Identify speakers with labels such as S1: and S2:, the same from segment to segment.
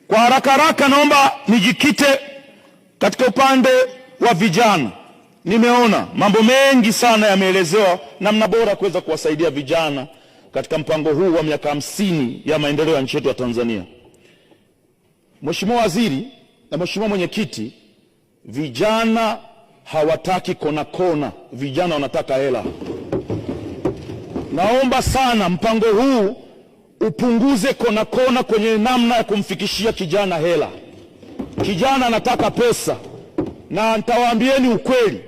S1: Kwa haraka haraka naomba nijikite katika upande wa vijana. Nimeona mambo mengi sana yameelezewa namna bora kuweza kuwasaidia vijana katika mpango huu wa miaka 50 ya maendeleo ya nchi yetu ya Tanzania. Mheshimiwa Waziri na Mheshimiwa Mwenyekiti, vijana hawataki kona kona, vijana wanataka hela. Naomba sana mpango huu upunguze kona kona kwenye namna ya kumfikishia kijana hela. Kijana anataka pesa, na nitawaambieni ukweli.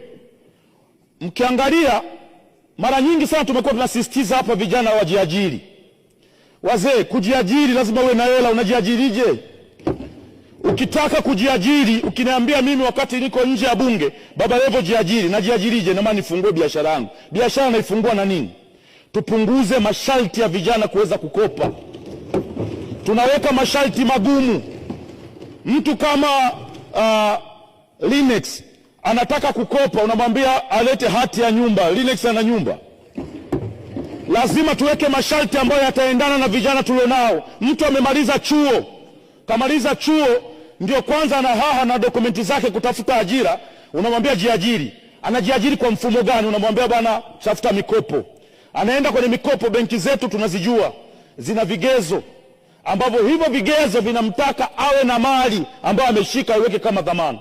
S1: Mkiangalia mara nyingi sana tumekuwa tunasisitiza hapa vijana wajiajiri. Wazee, kujiajiri lazima uwe na hela. Unajiajirije? Ukitaka kujiajiri, ukiniambia mimi wakati niko nje ya bunge, Baba Levo jiajiri, najiajirije? Na maana nifungue biashara yangu. Biashara naifungua na nini? Tupunguze masharti ya vijana kuweza kukopa. Tunaweka masharti magumu. Mtu kama Linex anataka kukopa, unamwambia alete hati ya nyumba. Linex ana nyumba. Lazima tuweke masharti ambayo yataendana na vijana tulionao. Mtu amemaliza chuo, kamaliza chuo ndio kwanza anahaha na dokumenti zake kutafuta ajira, unamwambia jiajiri. Anajiajiri kwa mfumo gani? Unamwambia bwana tafuta mikopo. Anaenda kwenye mikopo. Benki zetu tunazijua, zina vigezo ambavyo hivyo vigezo vinamtaka awe na mali ambayo ameshika iweke kama dhamana.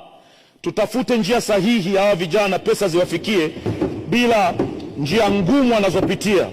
S1: Tutafute njia sahihi ya hawa vijana, pesa ziwafikie bila njia ngumu wanazopitia.